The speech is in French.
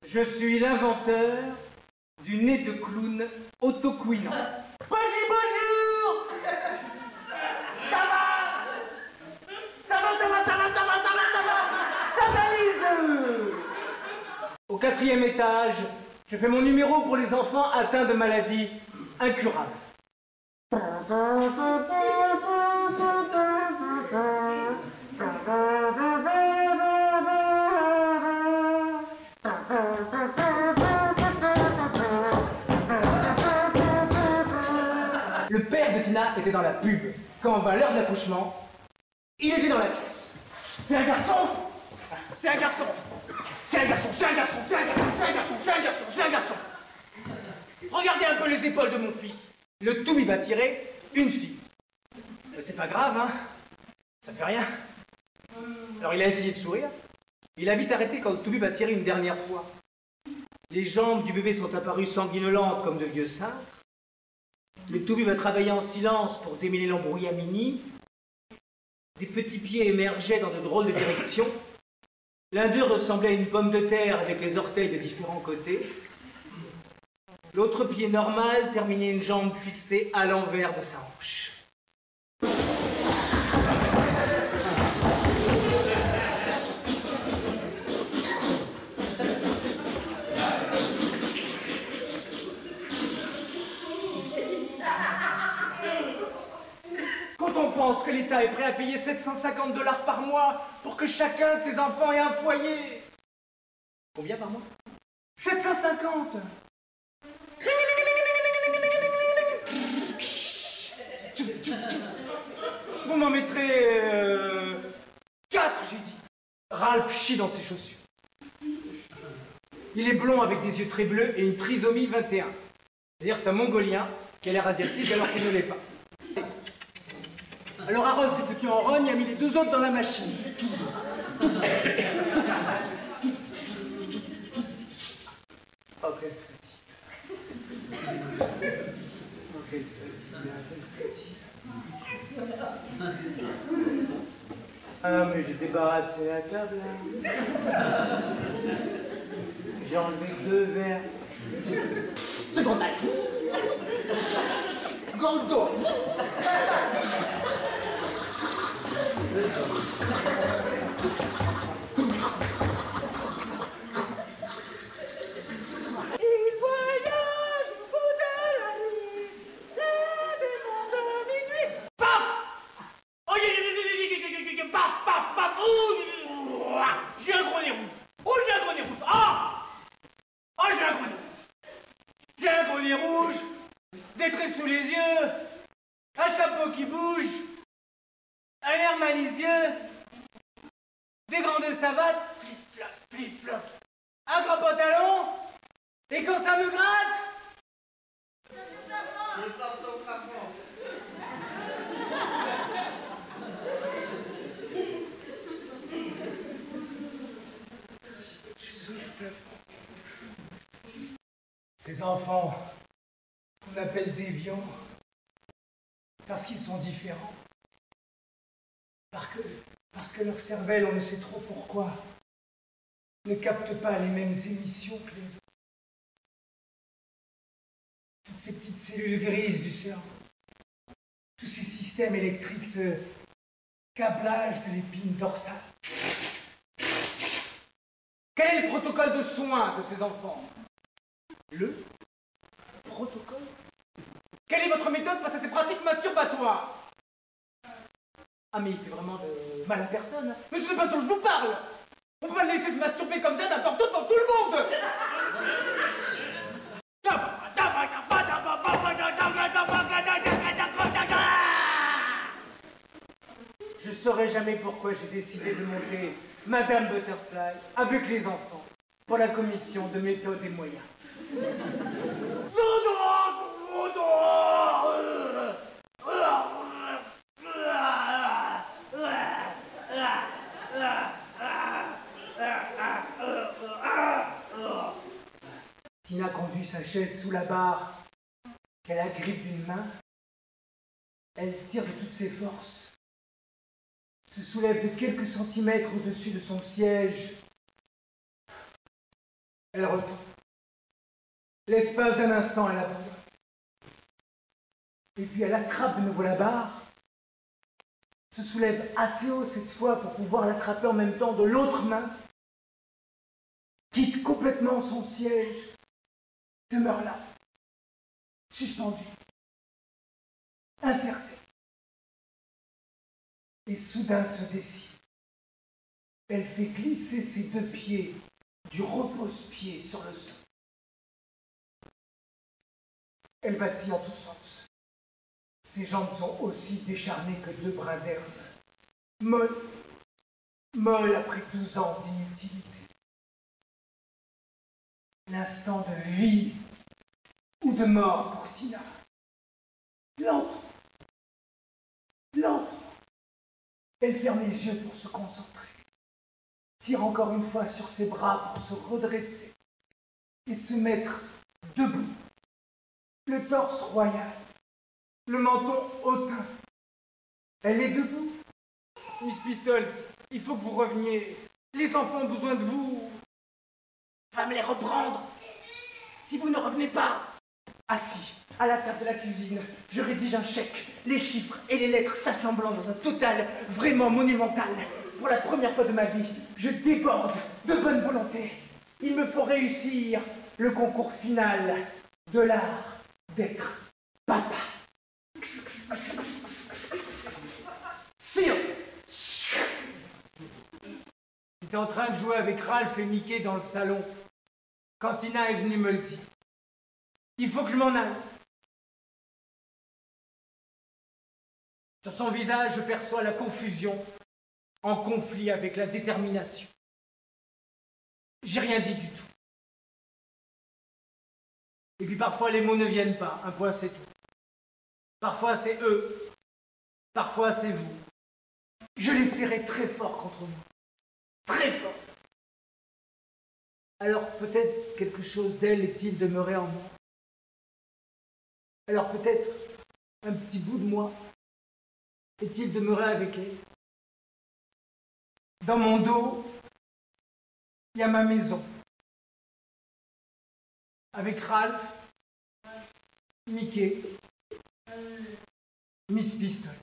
Je suis l'inventeur du nez de clown autocouinant. Bonjour. Ça va? Ça valise. Au 4e étage, je fais mon numéro pour les enfants atteints de maladies incurables. Le père de Tina était dans la pub. Quand vint l'heure de l'accouchement, il était dans la pièce. C'est un garçon. C'est un garçon. C'est un garçon, c'est un garçon, c'est un garçon, c'est un garçon, c'est un garçon, c'est un garçon. Regardez un peu les épaules de mon fils. Le Toubi va tirer une fille. Mais c'est pas grave, hein. Ça fait rien. Alors il a essayé de sourire. Il a vite arrêté quand le Toubi va tirer une dernière fois. Les jambes du bébé sont apparues sanguinolentes comme de vieux cintres. Le Toubi va travailler en silence pour démêler l'embrouillamini. Des petits pieds émergeaient dans de drôles de directions. L'un d'eux ressemblait à une pomme de terre avec les orteils de différents côtés. L'autre pied normal terminait une jambe fixée à l'envers de sa hanche. Quand on pense que l'État est prêt à payer 750 $ par mois pour que chacun de ses enfants ait un foyer. Combien par mois? 750. Vous m'en mettrez 4, j'ai dit. Ralph chie dans ses chaussures. Il est blond avec des yeux très bleus et une trisomie 21. C'est-à-dire c'est un Mongolien qui a l'air asiatique alors qu'il ne l'est pas. Alors Aaron s'est foutu en rogne et a mis les 2 autres dans la machine. Oh, quelle fatigue. Oh, quelle fatigue, quelle fatigue. Ah, mais j'ai débarrassé la table, là. J'ai enlevé 2 verres. Second acte. Gordo. Il voyage au bout de la nuit, les démons de minuit. Paf. Oh, paf, paf, paf. Ouh, j'ai un gros nez rouge. Oh, j'ai un gros nez rouge. Ah. Oh, j'ai un gros nez rouge. J'ai un gros nez rouge. Des traits sous les yeux. Un chapeau qui bouge. Un air malicieux. Des grandes savates. Flip-flop, flip-flop. Un grand pantalon. Et quand ça me gratte. Ces enfants qu'on appelle déviants, parce qu'ils sont différents, parce que leur cervelle, on ne sait trop pourquoi, ne capte pas les mêmes émissions que les autres. Toutes ces petites cellules grises du cerveau, tous ces systèmes électriques, ce câblage de l'épine dorsale. Quel est le protocole de soins de ces enfants? Le protocole? Quelle est votre méthode face à ces pratiques masturbatoires? Ah mais il fait vraiment de mal à personne. Mais ce n'est pas ce dont je vous parle. On peut pas le laisser se masturber comme ça n'importe où devant tout le monde. Je saurais jamais pourquoi j'ai décidé de monter Madame Butterfly avec les enfants pour la commission de méthode et moyens. Tina conduit sa chaise sous la barre qu'elle agrippe d'une main. Elle tire de toutes ses forces, se soulève de quelques centimètres au-dessus de son siège Elle retombe. L'espace d'un instant, elle abandonne. Et puis elle attrape de nouveau la barre, se soulève assez haut cette fois pour pouvoir l'attraper en même temps de l'autre main, quitte complètement son siège, demeure là, suspendue, incertaine. Et soudain se décide. Elle fait glisser ses deux pieds du repose-pied sur le sol. Elle vacille en tous sens. Ses jambes sont aussi décharnées que deux brins d'herbe, molles, molles après 12 ans d'inutilité. L'instant de vie ou de mort pour Tina. Lentement, lentement, elle ferme les yeux pour se concentrer, tire encore une fois sur ses bras pour se redresser et se mettre debout, le torse royal, le menton hautain. Elle est debout. Miss Pistol, il faut que vous reveniez. Les enfants ont besoin de vous. Va me les reprendre. Si vous ne revenez pas. Assis à la table de la cuisine, je rédige un chèque, les chiffres et les lettres s'assemblant dans un total vraiment monumental. Pour la première fois de ma vie, je déborde de bonne volonté. Il me faut réussir le concours final de l'art d'être papa. Silence. J'étais en train de jouer avec Ralph et Mickey dans le salon, quand Tina est venue me le dire. Il faut que je m'en aille. Sur son visage, je perçois la confusion, en conflit avec la détermination. J'ai rien dit du tout. Et puis parfois les mots ne viennent pas, un point c'est tout. Parfois c'est eux, parfois c'est vous. Je les serrai très fort contre moi. Très fort. Alors peut-être quelque chose d'elle est-il demeuré en moi. Alors peut-être un petit bout de moi est-il demeuré avec elle. Dans mon dos, il y a ma maison. Avec Ralph, Mickey, Miss Pistol.